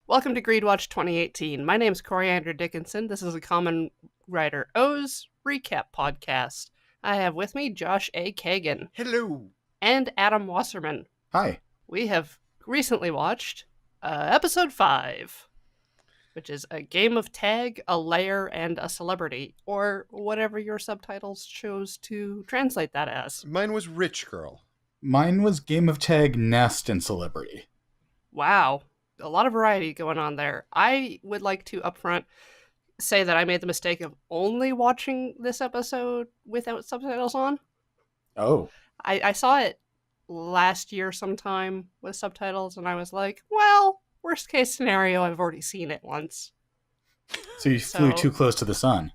Welcome to GREEDWATCH2018. My name's Coriander Dickinson. This is a Common Writer O's recap podcast. I have with me Josh A. Kagan. Hello. And Adam Wasserman. Hi. We have recently watched episode 5, which is a game of tag, a layer, and a celebrity, or whatever your subtitles chose to translate that as. Mine was Rich Girl. Mine was Game of Tag, Nest, and Celebrity. Wow. A lot of variety going on there. I would like to upfront say that I made the mistake of only watching this episode without subtitles on. Oh. I saw it last year sometime with subtitles, and I was like, well, worst case scenario, I've already seen it once. So you flew too close to the sun.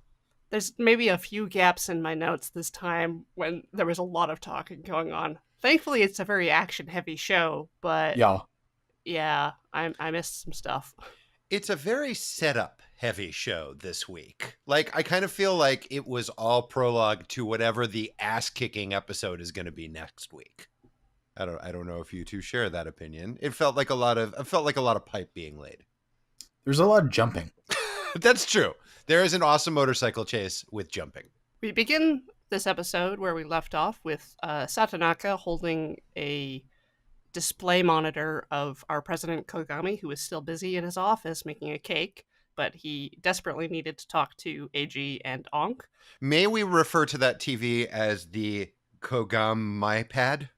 There's maybe a few gaps in my notes this time when there was a lot of talking going on. Thankfully, it's a very action-heavy show, but... Yeah, I missed some stuff. It's a very setup-heavy show this week. Like, I kind of feel like it was all prologue to whatever the ass-kicking episode is going to be next week. I don't know if you two share that opinion. It felt like a lot of pipe being laid. There's a lot of jumping. That's true. There is an awesome motorcycle chase with jumping. We begin this episode where we left off with Satonaka holding a display monitor of our President Kogami, who was still busy in his office making a cake, but he desperately needed to talk to AG and Ankh. May we refer to that TV as the Kogami-pad?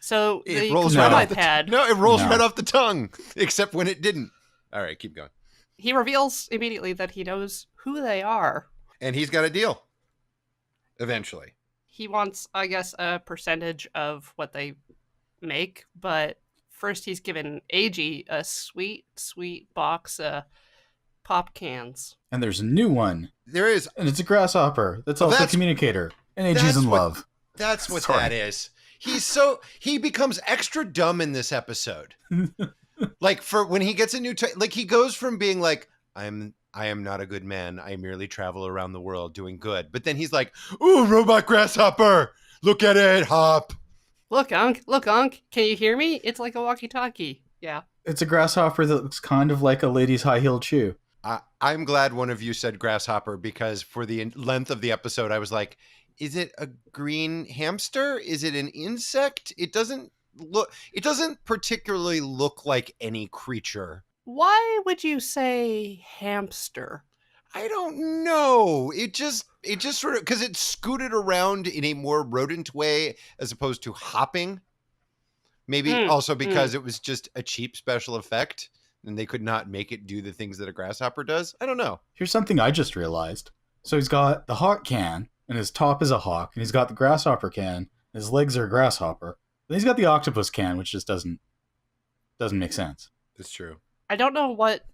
So it rolls right off the pad. No, it rolls right off the tongue, except when it didn't. All right, keep going. He reveals immediately that he knows who they are. And he's got a deal. Eventually. He wants, I guess, a percentage of what they make, but first he's given AG a sweet box of pop cans. And there's a new one. There is. And it's a grasshopper. That's also a communicator. And AG's in love. That's what that is. He becomes extra dumb in this episode. Like, for when he gets a new like, he goes from being like, I am not a good man, I merely travel around the world doing good, but then he's like, ooh, robot grasshopper, look at it hop. Look, Ankh, can you hear me? It's like a walkie-talkie. Yeah. It's a grasshopper that looks kind of like a lady's high-heeled shoe. I'm glad one of you said grasshopper, because for the length of the episode, I was like, is it a green hamster? Is it an insect? It doesn't particularly look like any creature. Why would you say hamster? I don't know. It just sort of, because it scooted around in a more rodent way as opposed to hopping. Maybe also because it was just a cheap special effect and they could not make it do the things that a grasshopper does. I don't know. Here's something I just realized. So he's got the hawk can, and his top is a hawk, and he's got the grasshopper can, and his legs are a grasshopper. Then he's got the octopus can, which just doesn't make sense. That's true. I don't know what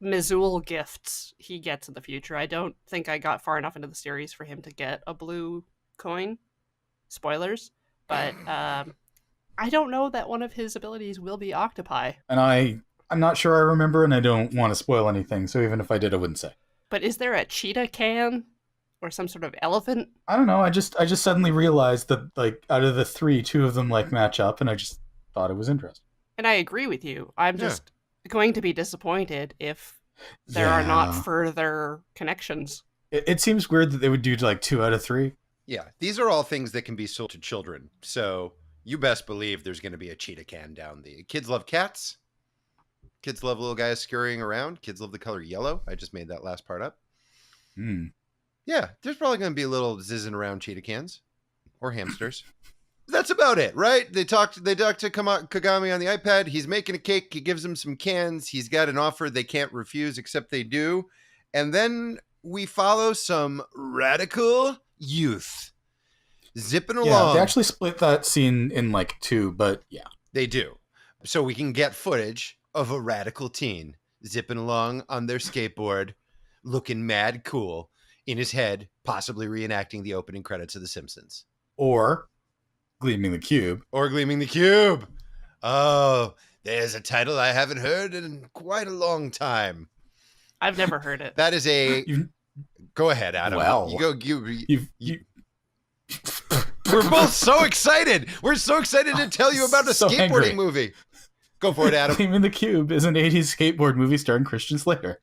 Mizul gifts he gets in the future. I don't think I got far enough into the series for him to get a blue coin. Spoilers. But I don't know that one of his abilities will be octopi. And I'm not sure I remember, and I don't want to spoil anything, so even if I did, I wouldn't say. But is there a cheetah can? Or some sort of elephant? I don't know. I just suddenly realized that, like, out of the 3, 2 of them, like, match up, and I just thought it was interesting. And I agree with you. I'm just going to be disappointed if there are not further connections. It seems weird that they would do, like, 2 out of 3. Yeah, these are all things that can be sold to children. So you best believe there's going to be a cheetah can down the... Kids love cats. Kids love little guys scurrying around. Kids love the color yellow. I just made that last part up. Yeah, there's probably going to be a little zizzing around cheetah cans or hamsters. That's about it, right? They talked to Kagami on the iPad. He's making a cake. He gives them some cans. He's got an offer they can't refuse, except they do. And then we follow some radical youth zipping along. Yeah, they actually split that scene in like 2, but yeah. They do. So we can get footage of a radical teen zipping along on their skateboard, looking mad cool, in his head, possibly reenacting the opening credits of The Simpsons. Or Gleaming the Cube. Oh, There's a title I haven't heard in quite a long time. I've never heard it. That is a... Go ahead, Adam. Well, you go. you We're both so excited. We're so excited to tell you about a So skateboarding angry. movie. Go for it, Adam. Gleaming the Cube is an 80s skateboard movie starring Christian Slater,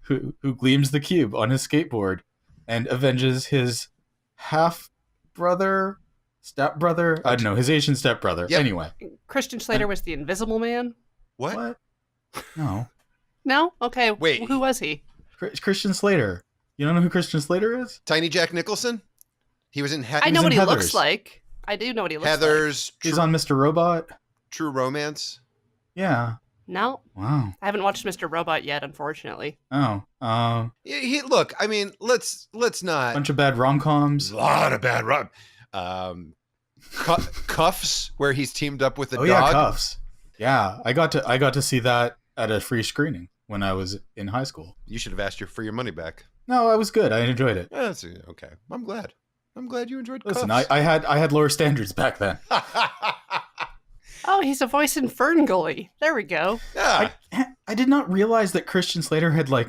who gleams the cube on his skateboard and avenges his half-brother, step-brother, I don't know, his Asian step-brother. Yep. Anyway. Christian Slater was the Invisible Man? What? No. No? Okay. Wait. Who was he? Christian Slater. You don't know who Christian Slater is? Tiny Jack Nicholson? He was in I know was what in he looks Heathers. like. I do know what he looks like. Heather's He's on Mr. Robot. True Romance. Yeah. No, Wow. I haven't watched Mr. Robot yet, unfortunately. Oh. Look, I mean, let's not... Bunch of bad rom-coms. A lot of bad run. Cuffs, where he's teamed up with a Oh dog. yeah, Cuffs. Yeah, I got to see that at a free screening when I was in high school. You should have asked for your money back. No, I was good. I enjoyed it. That's okay. I'm glad. I'm glad you enjoyed Listen, Cuffs. I had lower standards back then. Oh, he's a voice in Ferngully. There we go. Yeah. I did not realize that Christian Slater had like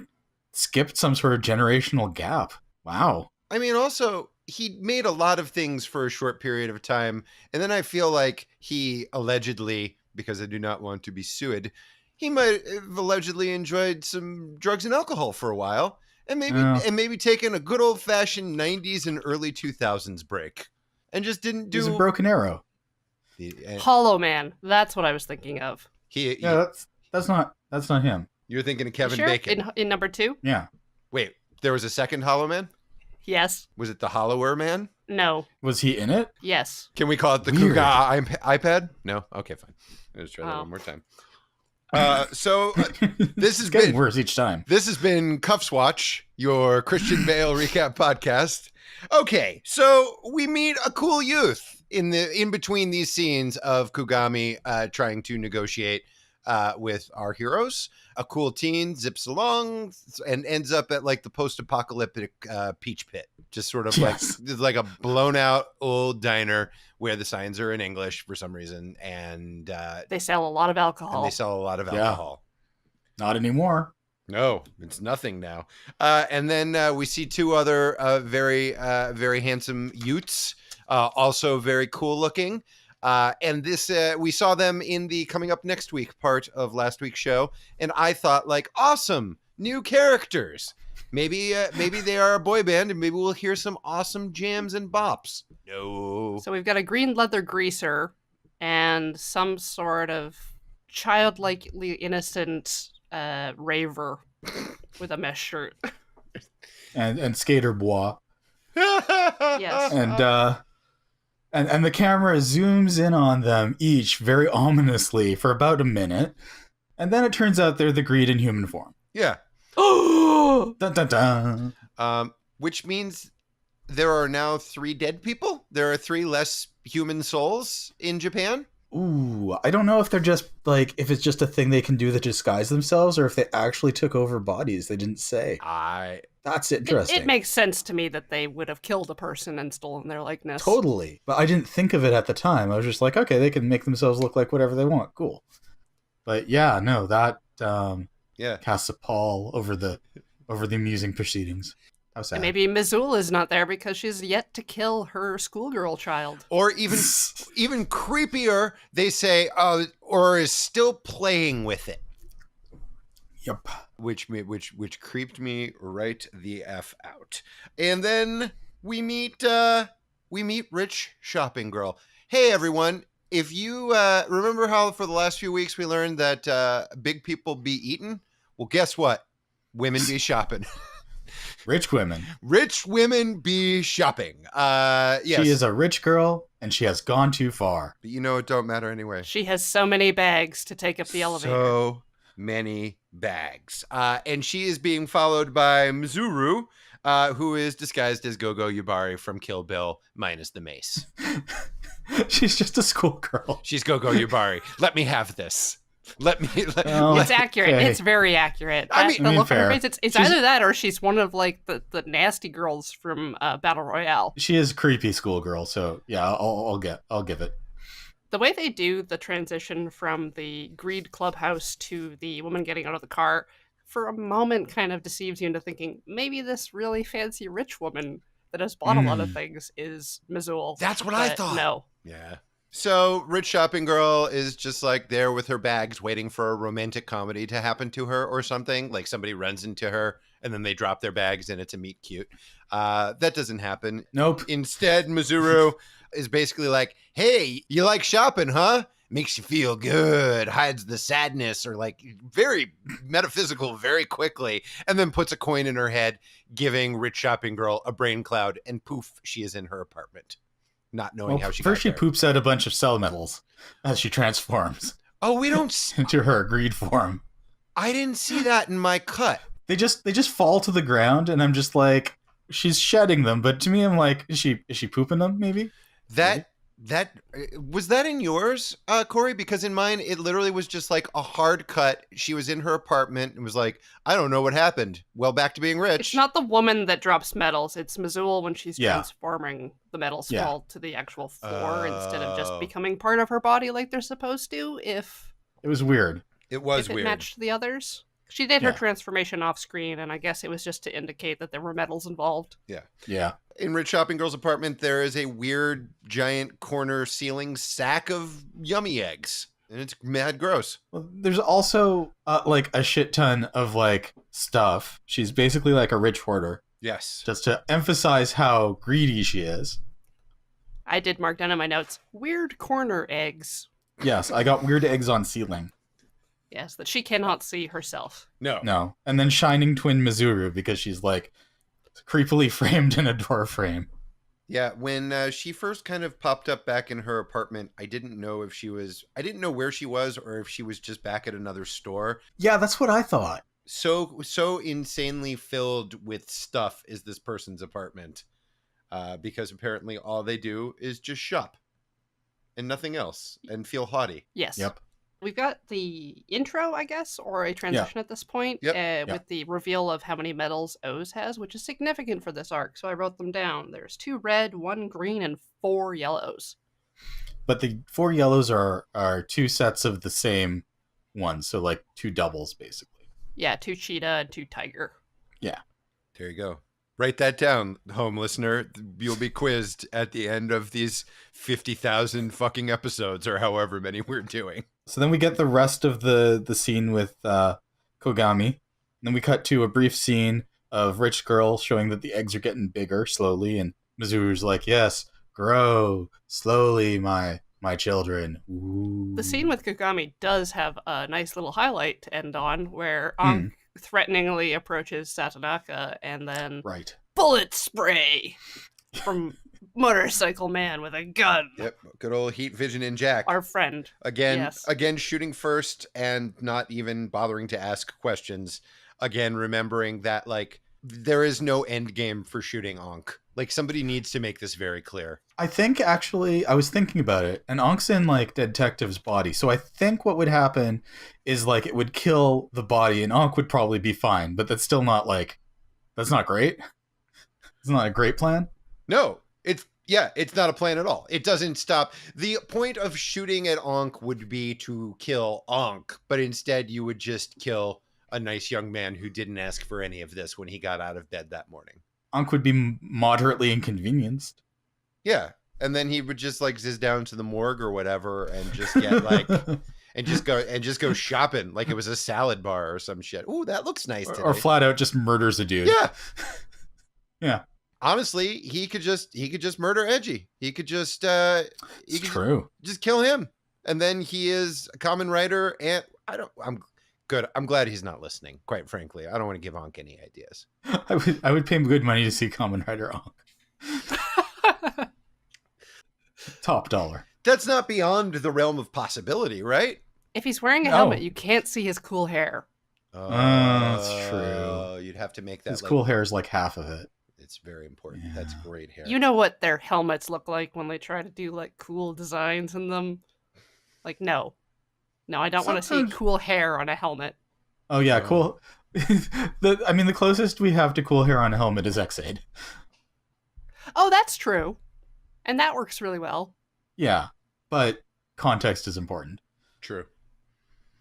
skipped some sort of generational gap. Wow. I mean, also, he made a lot of things for a short period of time. And then I feel like he allegedly, because I do not want to be sued, he might have allegedly enjoyed some drugs and alcohol for a while. And maybe taken a good old fashioned 90s and early 2000s break. And just didn't do... He's a Broken Arrow. Hollow Man. That's what I was thinking of. Yeah, that's not him. You're thinking of You Kevin sure? Bacon. In number 2? Yeah. Wait, there was a second Hollow Man? Yes. Was it the Hollower Man? No. Was he in it? Yes. Can we call it the Weird. Kuga iPad? No? Okay, fine. Let's try that Oh. one more time. This has It's getting been worse each time. This has been Cuffs Watch, your Christian Bale recap podcast. Okay, so we meet a cool youth in between these scenes of Kugami trying to negotiate with our heroes. A cool teen zips along and ends up at like the post-apocalyptic peach pit, just sort of Yes. like a blown out old diner where the signs are in English for some reason, and They sell a lot of alcohol. they sell a lot of Yeah. alcohol. Not anymore. No, it's nothing now. And then we see two other very handsome youths, also very cool looking. And this we saw them in the coming up next week part of last week's show, and I thought, like, awesome new characters. Maybe they are a boy band, and maybe we'll hear some awesome jams and bops. No. So we've got a green leather greaser and some sort of childlikely innocent raver with a mesh shirt. And Skater Bois. Yes. And the camera zooms in on them each very ominously for about a minute. And then it turns out they're the Greed in human form. Yeah. Oh! Dun, dun, dun. Which means there are now 3 dead people. There are 3 less human souls in Japan. Ooh, I don't know if they're just like, if it's just a thing they can do that disguise themselves or if they actually took over bodies. They didn't say. That's interesting. It makes sense to me that they would have killed a person and stolen their likeness. Totally. But I didn't think of it at the time. I was just like, okay, they can make themselves look like whatever they want. Cool. But yeah, no, that casts a pall over the amusing proceedings. How sad. And maybe Missoula is not there because she's yet to kill her schoolgirl child. Or even creepier, they say, or is still playing with it. Yep. Which creeped me right the F out. And then we meet Rich Shopping Girl. Hey everyone, if you remember how for the last few weeks we learned that big people be eaten? Well, guess what? Women be shopping. Rich women. Rich women be shopping. Yes. She is a rich girl, and she has gone too far. But you know it don't matter anyway. She has so many bags to take up the elevator. So many bags. And she is being followed by Mizuru, who is disguised as Gogo Yubari from Kill Bill, minus the mace. She's just a schoolgirl. She's Gogo Yubari. Let me have this. It's accurate. Okay. It's very accurate. I mean- The look on her fair. face, it's She's- either that or she's one of like the nasty girls from Battle Royale. She is a creepy schoolgirl, so yeah, I'll give it. The way they do the transition from the greed clubhouse to the woman getting out of the car, for a moment kind of deceives you into thinking maybe this really fancy rich woman that has bought a lot of things is Missoul. That's what I But thought. no. Yeah. So, rich shopping girl is just like there with her bags waiting for a romantic comedy to happen to her or something. Like somebody runs into her and then they drop their bags and it's a meet cute. That doesn't happen. Nope. Instead, Mizuru is basically like, hey, you like shopping, huh? Makes you feel good, hides the sadness, or like very metaphysical very quickly, and then puts a coin in her head, giving rich shopping girl a brain cloud, and poof, she is in her apartment. Not knowing how she got first she there. poops out a bunch of cell metals as she transforms Oh, we don't. into her greed form. I didn't see that in my cut. They just fall to the ground, and I'm just like, she's shedding them. But to me, I'm like, is she pooping them? Maybe That was that in yours, Corey? Because in mine, it literally was just like a hard cut. She was in her apartment and was like, I don't know what happened. Well, back to being rich. It's not the woman that drops metals. It's Missoul when she's Yeah. transforming the metals Yeah. fall to the actual floor instead of just becoming part of her body like they're supposed to. If it was weird. It was if it weird. matched the others. She did her Yeah. transformation off screen, and I guess it was just to indicate that there were metals involved. Yeah. In Rich Shopping Girl's apartment, there is a weird giant corner ceiling sack of yummy eggs. And it's mad gross. Well, there's also like a shit ton of like stuff. She's basically like a rich hoarder, Yes. just to emphasize how greedy she is. I did mark down in my notes, weird corner eggs. Yes, I got weird eggs on ceiling. Yes, that she cannot see herself. No. And then shining twin Mizuru because she's like creepily framed in a door frame. Yeah, when she first kind of popped up back in her apartment, I didn't know where she was or if she was just back at another store. Yeah, that's what I thought. So insanely filled with stuff is this person's apartment, because apparently all they do is just shop and nothing else and feel haughty. Yes. Yep. We've got the intro, I guess, or a transition at this point, with the reveal of how many medals Oz has, which is significant for this arc. So I wrote them down. There's 2 red, 1 green, and 4 yellows. But the 4 yellows are 2 sets of the same one, so like 2 doubles basically. Yeah, 2 cheetah and 2 tiger. Yeah. There you go. Write that down, home listener. You'll be quizzed at the end of these 50,000 fucking episodes or however many we're doing. So then we get the rest of the scene with Kogami. And then we cut to a brief scene of rich girl showing that the eggs are getting bigger slowly. And Mizuru's like, yes, grow slowly, my children. Ooh. The scene with Kagami does have a nice little highlight to end on, where Ankh threateningly approaches Satonaka and then Right. bullet spray from Motorcycle Man with a gun. Yep, good old heat vision in Jack. Our friend. Again, Yes. shooting first and not even bothering to ask questions. Again, remembering that like there is no end game for shooting Ankh. Like somebody needs to make this very clear. I think actually, I was thinking about it, and Ankh's in like Detective's body. So I think what would happen is like it would kill the body, and Ankh would probably be fine. But that's still not like, that's not great. It's not a great plan. No, it's not a plan at all. It doesn't stop. The point of shooting at Ankh would be to kill Ankh, but instead you would just kill a nice young man who didn't ask for any of this when he got out of bed that morning. Ankh would be moderately inconvenienced. Yeah. And then he would just like zizz down to the morgue or whatever and just get like and just go shopping like it was a salad bar or some shit. Ooh, that looks nice today. Or flat out just murders a dude. Yeah. Yeah. Honestly, he could just murder Edgy. He could just It's true. just kill him. And then he is a common writer and I'm good. I'm glad he's not listening, quite frankly. I don't want to give Ankh any ideas. I would pay him good money to see Kamen Rider Ankh. Top dollar. That's not beyond the realm of possibility, right? If he's wearing a No. helmet, you can't see his cool hair. That's true. You'd have to make that His cool hair is like half of it. It's very important. Yeah. That's great hair. You know what their helmets look like when they try to do like cool designs in them? Like, no, I don't want to see Sometimes- cool hair on a helmet. Oh yeah, cool. The closest we have to cool hair on a helmet is X-Aid. Oh, that's true, and that works really well. Yeah, but context is important. True.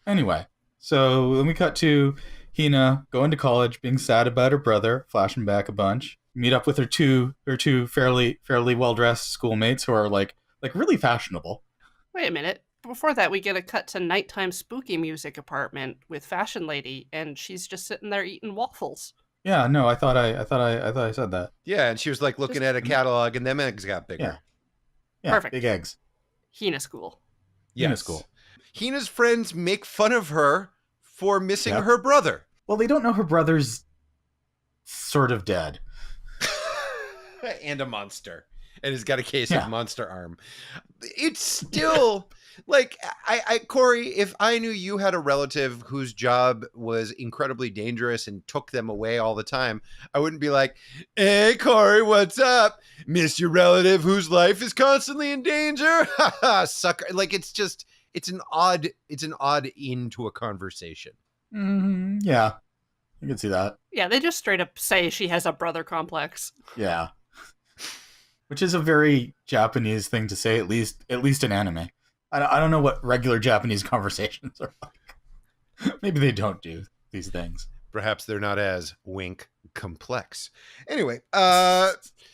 Anyway, so then we cut to Hina going to college, being sad about her brother, flashing back a bunch. Meet up with her two fairly well dressed schoolmates who are like really fashionable. Wait a minute. Before that, we get a cut to nighttime spooky music apartment with Fashion Lady, and she's just sitting there eating waffles. Yeah, no, I thought I said that. Yeah, and she was like looking at a catalog, and them eggs got bigger. Yeah, Perfect. big eggs. Hina school. Hina school. Hina's friends make fun of her for missing her brother. Well, they don't know her brother's sort of dead. And a monster. And has got a case of monster arm. It's still like Corey, if I knew you had a relative whose job was incredibly dangerous and took them away all the time, I wouldn't be like, "Hey Corey, what's up? Miss your relative whose life is constantly in danger?" Sucker. Like it's an odd end to a conversation. Yeah. You can see that. Yeah, they just straight up say she has a brother complex. Yeah. Which is a very Japanese thing to say, at least in anime. I don't know what regular Japanese conversations are like. Maybe they don't do these things. Perhaps they're not as wink complex. Anyway,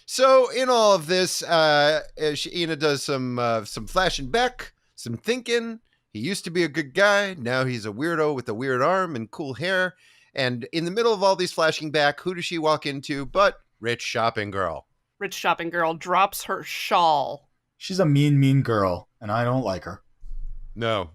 so in all of this, Ina does some flashing back, some thinking. He used to be a good guy. Now he's a weirdo with a weird arm and cool hair. And in the middle of all these flashing back, who does she walk into but Rich Shopping Girl? Rich Shopping Girl drops her shawl. She's a mean girl, and I don't like her. No.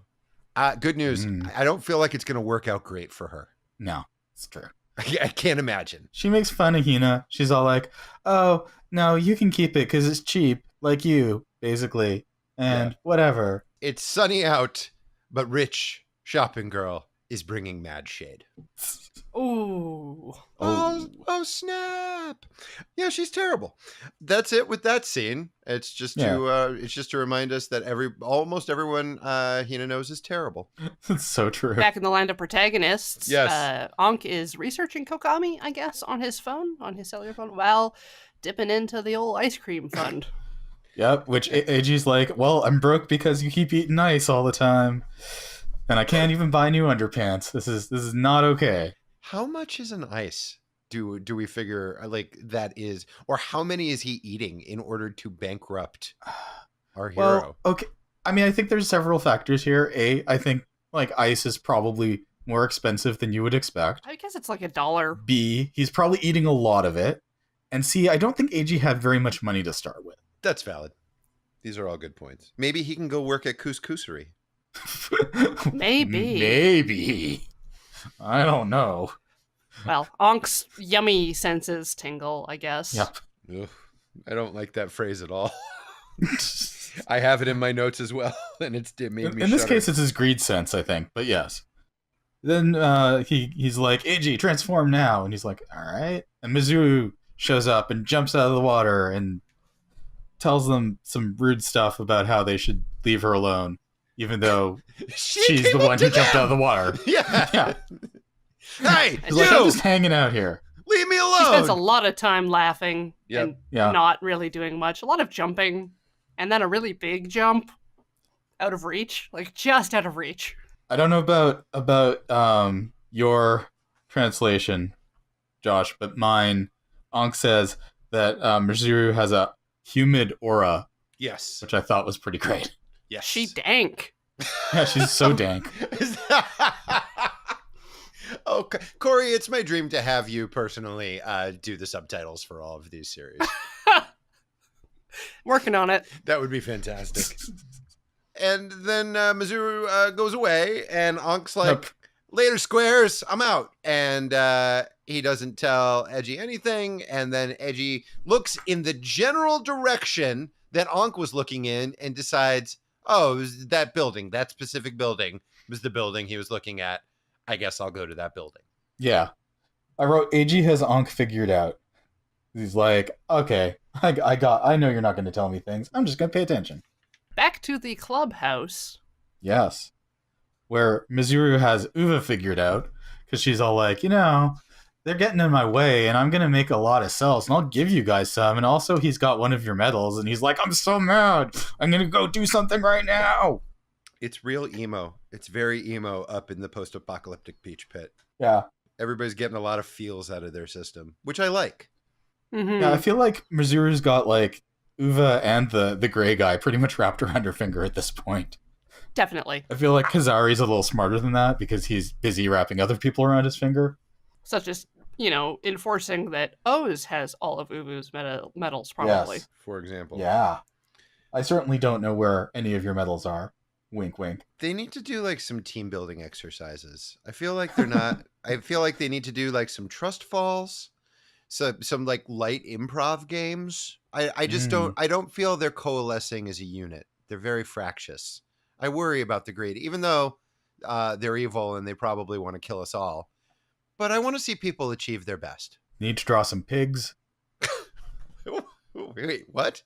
Good news. I don't feel like it's going to work out great for her. No, it's true. I can't imagine. She makes fun of Hina. She's all like, "Oh, no, you can keep it because it's cheap, like you, basically. And whatever." It's sunny out, but Rich Shopping Girl is bringing mad shade. Ooh. Oh, snap. Yeah, she's terrible. That's it with that scene. It's just to remind us that almost everyone Hina knows is terrible. It's so true. Back in the line of protagonists, yes. Ankh is researching Kokami, I guess, on his cellular phone, while dipping into the old ice cream fund. Yep, which Eiji's like, "Well, I'm broke because you keep eating ice all the time. And I can't even buy new underpants. This is not okay." How much is an ice? Do we figure like that is, or how many is he eating in order to bankrupt our hero? Well, okay. I mean, I think there's several factors here. I think like ice is probably more expensive than you would expect. I guess it's like $1. B, he's probably eating a lot of it. And C, I don't think Eiji had very much money to start with. That's valid. These are all good points. Maybe he can go work at Couscouserie. Maybe. I don't know. Well, Ankh's yummy senses tingle, I guess. Yep. Ugh, I don't like that phrase at all. I have it in my notes as well, and it made me in this shudder. case, it's his greed sense, I think. But yes. Then he's like, "Eiji, transform now." And he's like, "All right." And Mizuru shows up and jumps out of the water and tells them some rude stuff about how they should leave her alone, even though she's the one who jumped out of the water. Yeah. Hey, he's like, "I'm just hanging out here. Leave me alone." She spends a lot of time laughing and Yeah. not really doing much. A lot of jumping, and then a really big jump out of reach, like just out of reach. I don't know about your translation, Josh, but mine, Ankh says that Mizuru has a humid aura. Yes. Which I thought was pretty great. Yes. She dank. Yeah, she's so dank. Oh, Corey, it's my dream to have you personally do the subtitles for all of these series. Working on it. That would be fantastic. And then Mizuru goes away, and Ankh's like, "Later, squares, I'm out." And he doesn't tell Eiji anything, and then Eiji looks in the general direction that Ankh was looking in and decides, oh, it was that building, that specific building was the building he was looking at. I guess I'll go to that building. Yeah. I wrote, Eiji has Ankh figured out. He's like, "Okay, I know you're not going to tell me things. I'm just going to pay attention." Back to the clubhouse. Yes. Where Mizuru has Uva figured out, because she's all like, "They're getting in my way, and I'm going to make a lot of cells, and I'll give you guys some. And also, he's got one of your medals." And he's like, "I'm so mad. I'm going to go do something right now." It's real emo. It's very emo up in the post-apocalyptic peach pit. Yeah. Everybody's getting a lot of feels out of their system, which I like. Yeah, I feel like Mizuru's got like Uva and the gray guy pretty much wrapped around her finger at this point. Definitely. I feel like Kazari's a little smarter than that because he's busy wrapping other people around his finger. Such as, enforcing that O's has all of Uvu's medals, probably. Yes. For example. Yeah. I certainly don't know where any of your medals are. Wink, wink. They need to do like some team building exercises. I feel like they're not. I feel like they need to do like some trust falls, some like light improv games. I just don't. I don't feel they're coalescing as a unit. They're very fractious. I worry about the greed, even though they're evil and they probably want to kill us all. But I want to see people achieve their best. Need to draw some pigs. Wait, what?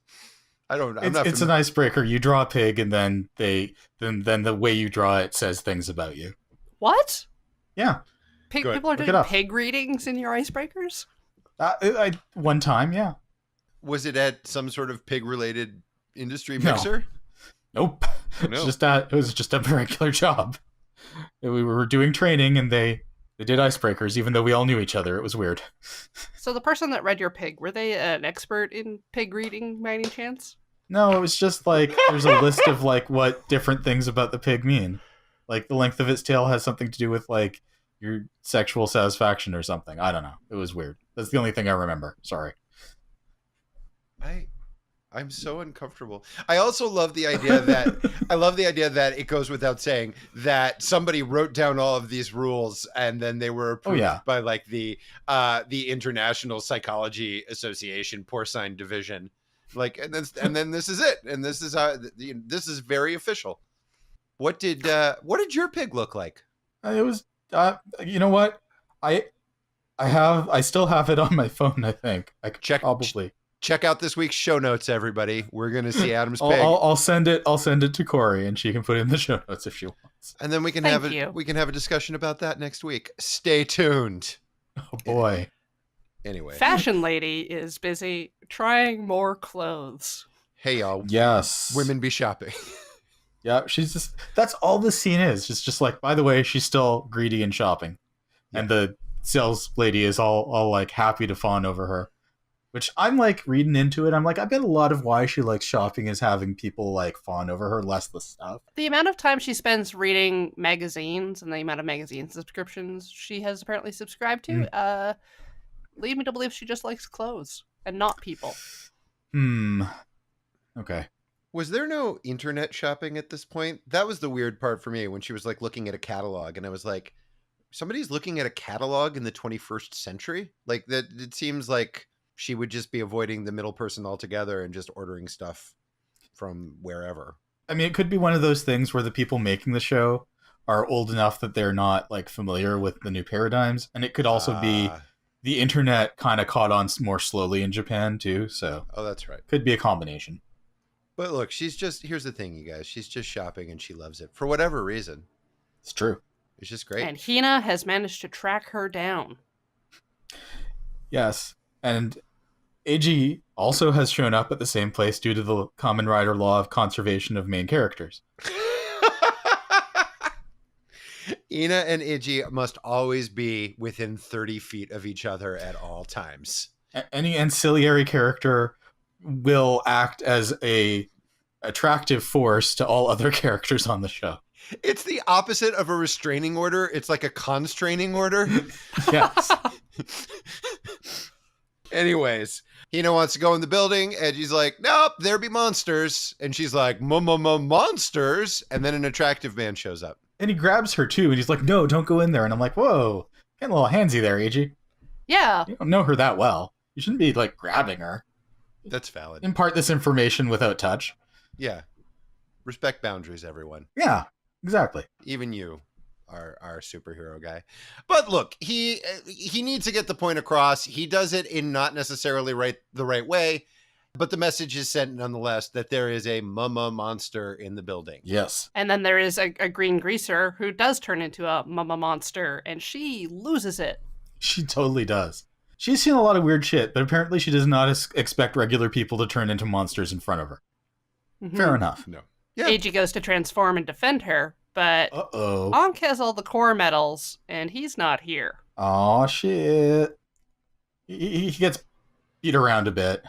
I don't. It's an icebreaker. You draw a pig, and then then the way you draw it says things about you. What? Yeah. People are doing pig readings in your icebreakers? One time, yeah. Was it at some sort of pig-related industry mixer? Nope. No. It was just a regular job. We were doing training, and they did icebreakers, even though we all knew each other. It was weird. So the person that read your pig, were they an expert in pig reading by any chance? No, it was just like, there's a list of like what different things about the pig mean. Like the length of its tail has something to do with like your sexual satisfaction or something. I don't know. It was weird. That's the only thing I remember. Sorry. I'm so uncomfortable. I also love the idea that it goes without saying that somebody wrote down all of these rules and then they were approved by like the International Psychology Association Porcine Division. Like, and then this is it, and this is very official. What did your pig look like? It was you know what, I still have it on my phone. I think I could probably. Check out this week's show notes, everybody. We're going to see Adam's pig. I'll send it to Corey, and she can put it in the show notes if she wants. And then we can have a discussion about that next week. Stay tuned. Oh boy. Anyway, Fashion Lady is busy trying more clothes. Hey y'all. Yes. Women be shopping. Yeah, that's all this scene is. It's just like, by the way, she's still greedy and shopping. Yeah. And the sales lady is all like happy to fawn over her. Which I'm like reading into it. I'm like, I bet a lot of why she likes shopping is having people like fawn over her, less the stuff. The amount of time she spends reading magazines and the amount of magazine subscriptions she has apparently subscribed to lead me to believe she just likes clothes and not people. Okay. Was there no internet shopping at this point? That was the weird part for me when she was like looking at a catalog and I was like, somebody's looking at a catalog in the 21st century? Like that, it seems like she would just be avoiding the middle person altogether and just ordering stuff from wherever. I mean, it could be one of those things where the people making the show are old enough that they're not like familiar with the new paradigms. And it could also be the internet kind of caught on more slowly in Japan too. So that's right. Could be a combination. But look, here's the thing, you guys. She's just shopping and she loves it for whatever reason. It's true. It's just great. And Hina has managed to track her down. Yes. And Eiji also has shown up at the same place due to the Kamen Rider law of conservation of main characters. Ina and Eiji must always be within 30 feet of each other at all times. Any ancillary character will act as a attractive force to all other characters on the show. It's the opposite of a restraining order. It's like a constraining order. Yes. Anyways, Hina wants to go in the building. Edgy's like, nope, there be monsters. And she's like, monsters. And then an attractive man shows up. And he grabs her too. And he's like, no, don't go in there. And I'm like, whoa, getting a little handsy there, Eiji. Yeah. You don't know her that well. You shouldn't be like grabbing her. That's valid. Impart this information without touch. Yeah. Respect boundaries, everyone. Yeah, exactly. Even you. Our superhero guy. But look, he needs to get the point across. He does it in not necessarily the right way, but the message is sent nonetheless that there is a monster in the building. Yes. And then there is a green greaser who does turn into a monster, and she loses it. She totally does. She's seen a lot of weird shit, but apparently she does not expect regular people to turn into monsters in front of her. Mm-hmm. Fair enough. No. Yeah. Eiji goes to transform and defend her, but Uh-oh. Ankh has all the core medals, and he's not here. Aw, shit. He gets beat around a bit.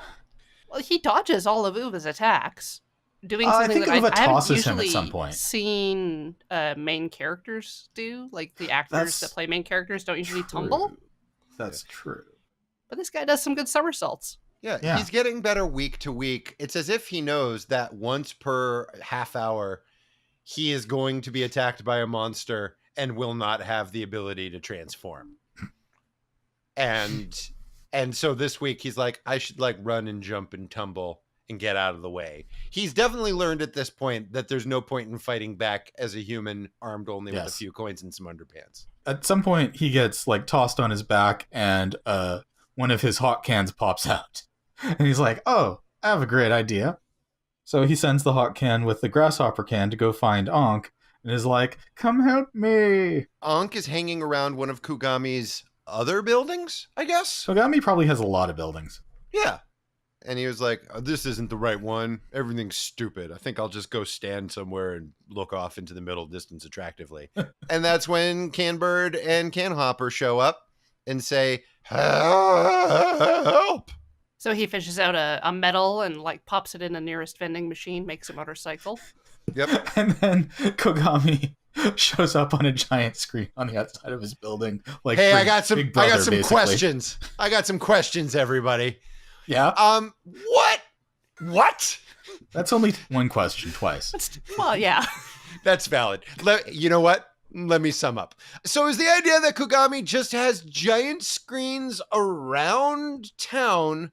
Well, he dodges all of Uva's attacks, doing I something think that Uva I haven't tosses him at usually some point. seen main characters do. Like, the actors That's that play main characters don't usually true. tumble. That's true. But this guy does some good somersaults. Yeah, he's getting better week to week. It's as if he knows that once per half hour, he is going to be attacked by a monster and will not have the ability to transform. And so this week he's like, I should like run and jump and tumble and get out of the way. He's definitely learned at this point that there's no point in fighting back as a human armed only with a few coins and some underpants. At some point he gets like tossed on his back and one of his hot cans pops out. And he's like, oh, I have a great idea. So he sends the hot can with the grasshopper can to go find Ankh and is like, come help me. Ankh is hanging around one of Kugami's other buildings, I guess. Kogami probably has a lot of buildings. Yeah. And he was like, oh, this isn't the right one. Everything's stupid. I think I'll just go stand somewhere and look off into the middle distance attractively. And that's when Canbird and Canhopper show up and say, help. So he fishes out a medal and like pops it in the nearest vending machine, makes a motorcycle. Yep. And then Kogami shows up on a giant screen on the outside of his building. Like, hey, I got some basically. questions. I got some questions, everybody. Yeah. What? That's only one question twice. Well, yeah. That's valid. You know what? Let me sum up. So is the idea that Kugami just has giant screens around town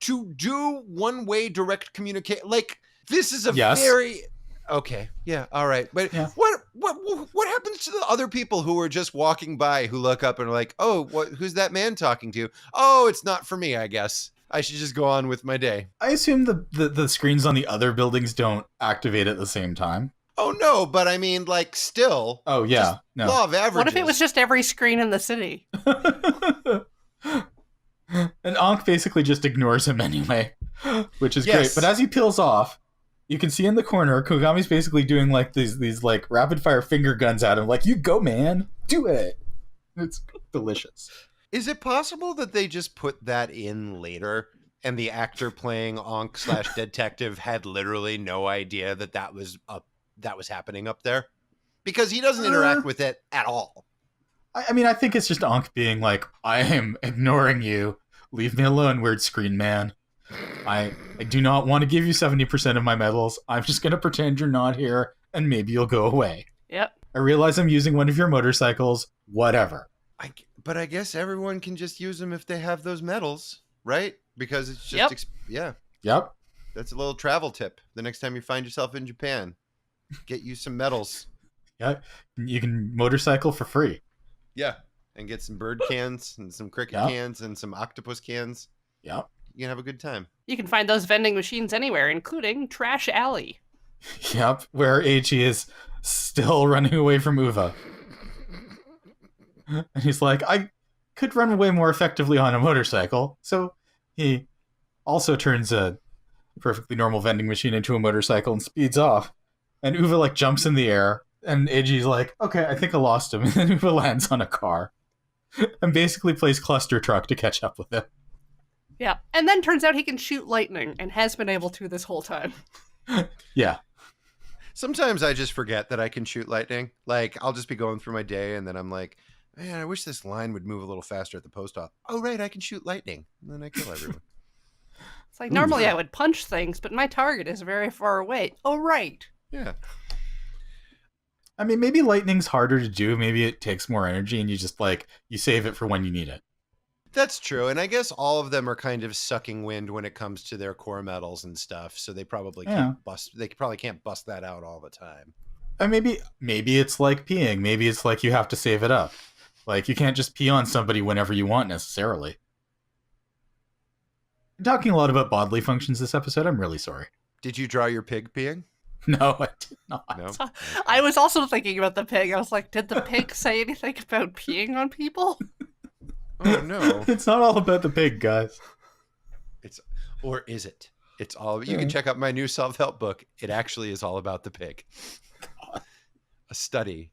to do one-way direct communication? Like, this is a very... Okay, yeah, all right. But what happens to the other people who are just walking by who look up and are like, oh, who's that man talking to? Oh, it's not for me, I guess. I should just go on with my day. I assume the screens on the other buildings don't activate at the same time. Oh, no, but I mean, like, still. Oh, yeah. No. Law of averages. What if it was just every screen in the city? And Ankh basically just ignores him anyway, which is great. But as he peels off, you can see in the corner, Kogami's basically doing like these like rapid fire finger guns at him. Like, you go, man. Do it. It's delicious. Is it possible that they just put that in later and the actor playing Ankh / detective had literally no idea that was happening up there? Because he doesn't interact with it at all. I mean, I think it's just Ankh being like, I am ignoring you. Leave me alone, weird screen man. I do not want to give you 70% of my medals. I'm just going to pretend you're not here, and maybe you'll go away. Yep. I realize I'm using one of your motorcycles. Whatever. But I guess everyone can just use them if they have those medals, right? Because it's just... Yep. That's a little travel tip. The next time you find yourself in Japan, get you some medals. Yeah, you can motorcycle for free. Yeah, and get some bird cans and some cricket cans and some octopus cans. Yep. You can have a good time. You can find those vending machines anywhere, including Trash Alley. Yep, where Eiji is still running away from Uva. And he's like, I could run away more effectively on a motorcycle. So he also turns a perfectly normal vending machine into a motorcycle and speeds off. And Uva like jumps in the air. And Eiji's like, okay, I think I lost him. And then Uva lands on a car. And basically plays cluster truck to catch up with him. Yeah, and then turns out he can shoot lightning, and has been able to this whole time. Yeah. Sometimes I just forget that I can shoot lightning. Like, I'll just be going through my day, and then I'm like, man, I wish this line would move a little faster at the post office. Oh, right, I can shoot lightning. And then I kill everyone. It's like, normally I would punch things, but my target is very far away. Oh, right. Yeah. I mean, maybe lightning's harder to do. Maybe it takes more energy, and you just, like, you save it for when you need it. That's true, and I guess all of them are kind of sucking wind when it comes to their core metals and stuff. So they probably can't bust. They probably can't bust that out all the time. And maybe it's like peeing. Maybe it's like you have to save it up. Like, you can't just pee on somebody whenever you want necessarily. I'm talking a lot about bodily functions this episode. I'm really sorry. Did you draw your pig peeing? No, I did not. No. I was also thinking about the pig. I was like, did the pig say anything about peeing on people? Oh no! It's not all about the pig, guys. Or is it? It's all. You can check out my new self-help book. It actually is all about the pig. A study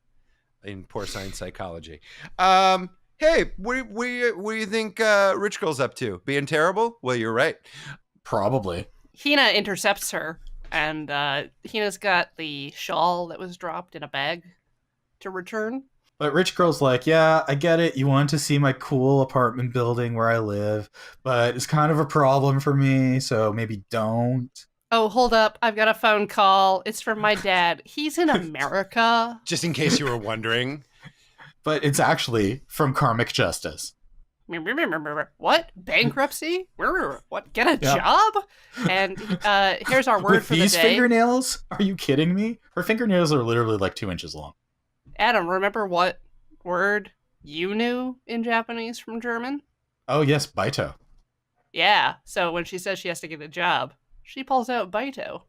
in porcine psychology. Hey, what do you think Rich Girl's up to? Being terrible? Well, you're right. Probably. Hina intercepts her, and Hina's got the shawl that was dropped in a bag to return. But Rich Girl's like, yeah, I get it. You want to see my cool apartment building where I live, but it's kind of a problem for me, so maybe don't. Oh, hold up. I've got a phone call. It's from my dad. He's in America. Just in case you were wondering. But it's actually from Karmic Justice. What? Bankruptcy? What? Get a job? And here's our word With for the day. these fingernails? Are you kidding me? Her fingernails are literally like 2 inches long. Adam, remember what word you knew in Japanese from German? Oh, yes, Baito. Yeah, so when she says she has to get a job, she pulls out Baito.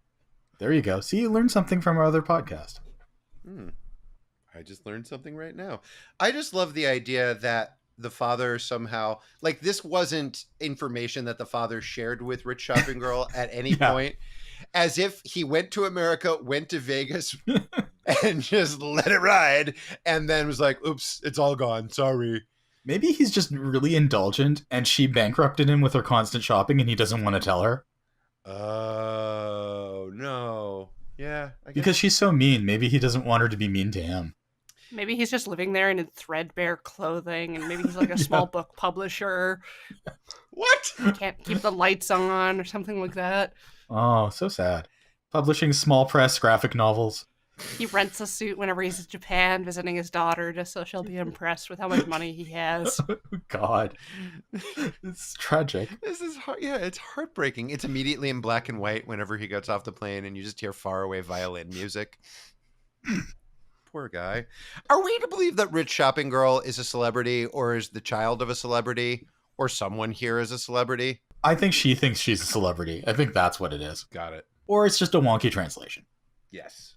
There you go. See, you learned something from our other podcast. I just learned something right now. I just love the idea that the father somehow, like, this wasn't information that the father shared with Rich Shopping Girl at any point. As if he went to America, went to Vegas, and just let it ride, and then was like, oops, it's all gone. Sorry. Maybe he's just really indulgent, and she bankrupted him with her constant shopping, and he doesn't want to tell her. Oh, no. Yeah. I guess. Because she's so mean, maybe he doesn't want her to be mean to him. Maybe he's just living there in threadbare clothing, and maybe he's like a small book publisher. What? He can't keep the lights on or something like that. Oh, so sad. Publishing small press graphic novels. He rents a suit whenever he's in Japan visiting his daughter just so she'll be impressed with how much money he has. God. It's tragic. This is yeah, it's heartbreaking. It's immediately in black and white whenever he gets off the plane and you just hear faraway violin music. Poor guy. Are we to believe that Rich Shopping Girl is a celebrity, or is the child of a celebrity, or someone here is a celebrity? I think she thinks she's a celebrity. I think that's what it is. Got it. Or it's just a wonky translation. Yes,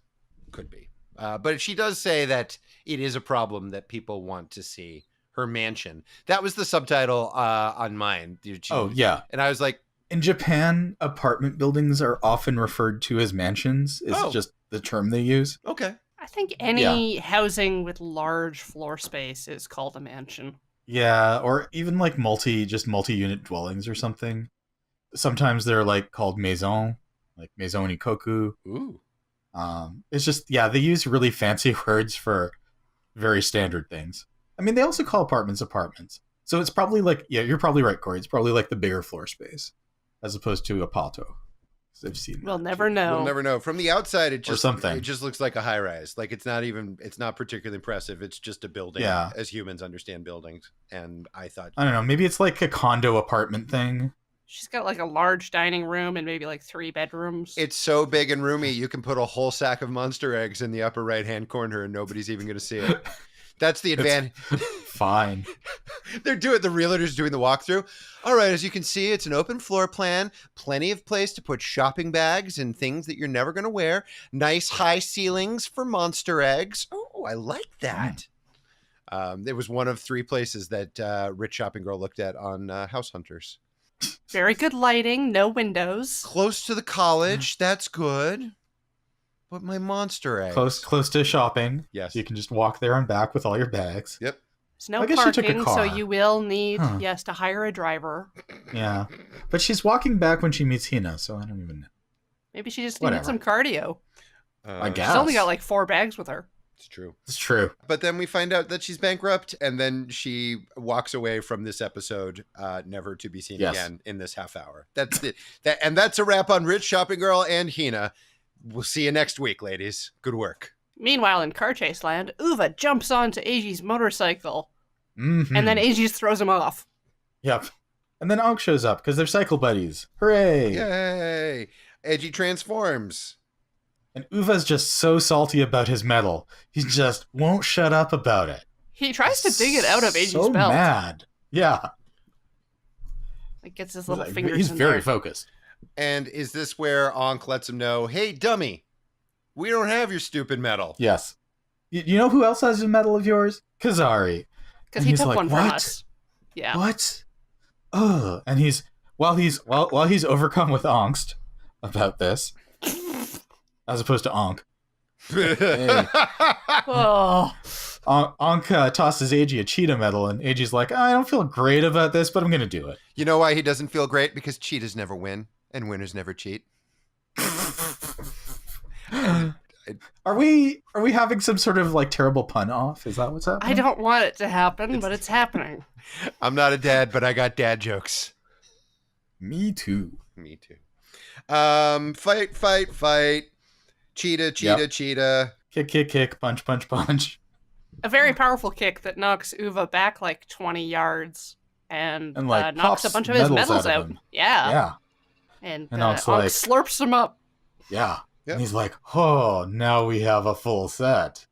could be. But she does say that it is a problem that people want to see her mansion. That was the subtitle on mine. Oh, yeah. And I was like, in Japan, apartment buildings are often referred to as mansions. It's just the term they use. Okay. I think any housing with large floor space is called a mansion. Yeah, or even like multi-unit dwellings or something. Sometimes they're like called maison, like maison ikoku. Ooh. It's just, they use really fancy words for very standard things. I mean, they also call apartments. So it's probably like, you're probably right, Corey. It's probably like the bigger floor space as opposed to a pato. I've seen We'll never know. We'll never know. From the outside, it just looks like a high rise. Like it's not particularly impressive. It's just a building as humans understand buildings. And I don't know, maybe it's like a condo apartment thing. She's got like a large dining room and maybe like 3 bedrooms. It's so big and roomy, you can put a whole sack of Monster eggs in the upper right-hand corner and nobody's even going to see it. That's the advantage. Fine. The realtor's doing the walkthrough. All right, as you can see, it's an open floor plan, plenty of place to put shopping bags and things that you're never going to wear. Nice high ceilings for Monster eggs. Oh, I like that. It was one of 3 places that Rich Shopping Girl looked at on House Hunters. Very good lighting, no windows. Close to the college, that's good. But my Monster eggs. Close to shopping. Yes. So you can just walk there and back with all your bags. Yep. There's no parking, so you will need, to hire a driver. Yeah. But she's walking back when she meets Hina, so I don't even know. Maybe she just needed some cardio. I guess. She's only got like 4 bags with her. It's true. It's true. But then we find out that she's bankrupt, and then she walks away from this episode, never to be seen again in this half hour. That's it. That's a wrap on Rich Shopping Girl and Hina. We'll see you next week, ladies. Good work. Meanwhile, in Car Chase Land, Uva jumps onto Eiji's motorcycle, and then Eiji throws him off. Yep. And then Ankh shows up because they're cycle buddies. Hooray! Yay! Eiji transforms. And Uva's just so salty about his medal. He just won't shut up about it. He tries to dig it out of Eiji's so belt. Mad. Yeah. Like gets his little fingers He's in very there. focused. And is this where Ankh lets him know, hey, dummy, we don't have your stupid medal? Yes. You know who else has a medal of yours? Kazari. Because he took one from us. Yeah. What? Ugh. And while he's overcome with angst, about this, as opposed to Ankh. Hey. Oh, Ankh tosses Eiji a cheetah medal, and Eiji's like, I don't feel great about this, but I'm going to do it. You know why he doesn't feel great? Because cheetahs never win, and winners never cheat. Are we having some sort of like terrible pun off? Is that what's happening? I don't want it to happen, but it's happening. I'm not a dad, but I got dad jokes. Me too. Me too. Fight. Cheetah. Kick, kick, kick, punch, punch, punch. A very powerful kick that knocks Uva back like 20 yards and like, knocks a pops bunch of his medals medals out of out. him. Yeah. Yeah. And Ank's Ankh like- slurps him up. Yeah. Yep. And he's like, oh, now we have a full set.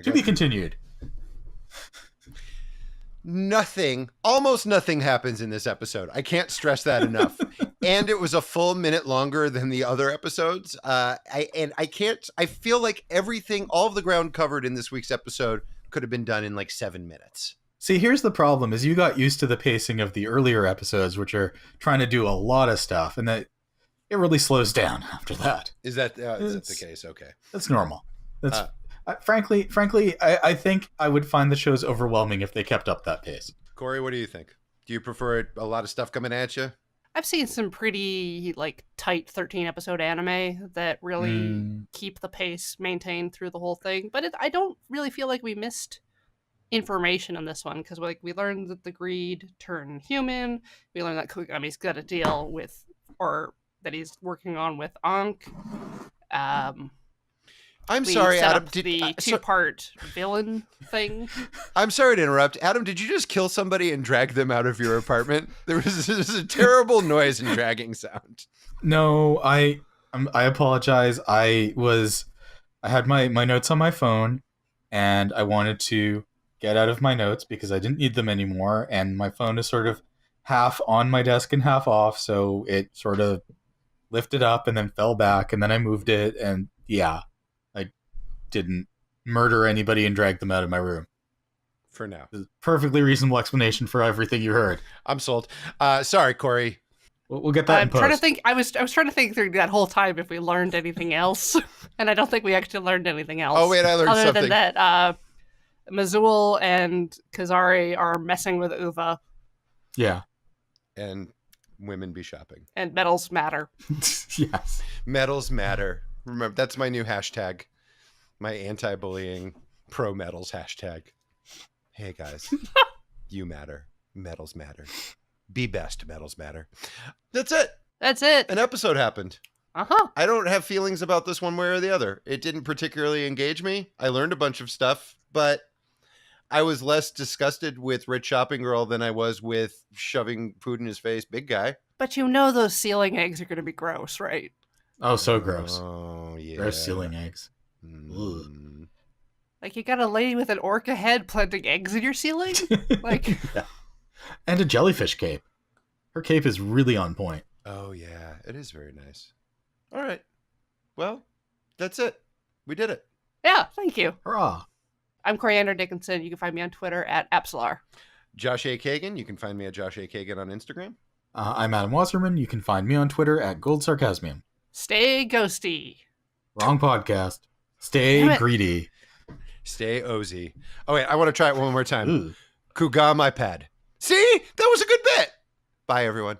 To be continued. Almost nothing happens in this episode. I can't stress that enough. And it was a full minute longer than the other episodes. I feel like all of the ground covered in this week's episode could have been done in like 7 minutes. See, here's the problem, is you got used to the pacing of the earlier episodes, which are trying to do a lot of stuff, and that it really slows down after that. Is that the case? Okay. That's normal. That's frankly, I think I would find the shows overwhelming if they kept up that pace. Corey, what do you think? Do you prefer a lot of stuff coming at you? I've seen some pretty like tight 13 episode anime that really keep the pace maintained through the whole thing, but I don't really feel like we missed information on this one because like we learned that the greed turn human. We learned that Kogami's got a deal with, or that he's working on with Ankh. I'm We sorry, set Adam. up the two-part villain thing. I'm sorry to interrupt. Adam, did you just kill somebody and drag them out of your apartment? There was a terrible noise and dragging sound. No, I apologize. I had my notes on my phone, and I wanted to get out of my notes because I didn't need them anymore, and my phone is sort of half on my desk and half off, so it sort of lifted up and then fell back, and then I moved it, and yeah, I didn't murder anybody and drag them out of my room. For now. Perfectly reasonable explanation for everything you heard. I'm sold. Sorry, Corey. We'll get that in I'm post. trying to think. I was trying to think through that whole time if we learned anything else, and I don't think we actually learned anything else. Oh wait, I learned other something. than that, Mazul and Kazari are messing with Uva, Yeah. And women be shopping. and medals matter. Yes. Medals matter. Remember, that's my new hashtag. My anti-bullying pro medals hashtag. Hey guys, you matter. Medals matter. Be best. Medals matter. That's it. That's it. An episode happened. Uh-huh. I don't have feelings about this one way or the other. It didn't particularly engage me. I learned a bunch of stuff, but I was less disgusted with Rich Shopping Girl than I was with shoving food in his face big guy. But you know those ceiling eggs are going to be gross, right? Oh, so gross. Oh, yeah. Gross ceiling eggs. Mm. Like you got a lady with an orca head planting eggs in your ceiling? Like, Yeah. And a jellyfish cape. Her cape is really on point. Oh, yeah. It is very nice. All right. Well, that's it. We did it. yeah, thank you. Hurrah. I'm Coriander Dickinson. You can find me on Twitter at Apsilar. Josh A. Kagan. You can find me at Josh A. Kagan on Instagram. I'm Adam Wasserman. You can find me on Twitter at Gold Sarcasmium. Stay ghosty. Wrong podcast. Stay Damn it. greedy. Stay Ozy. Oh, wait. I want to try it one more time. Ooh. Kuga my pad. See? That was a good bit. Bye, everyone.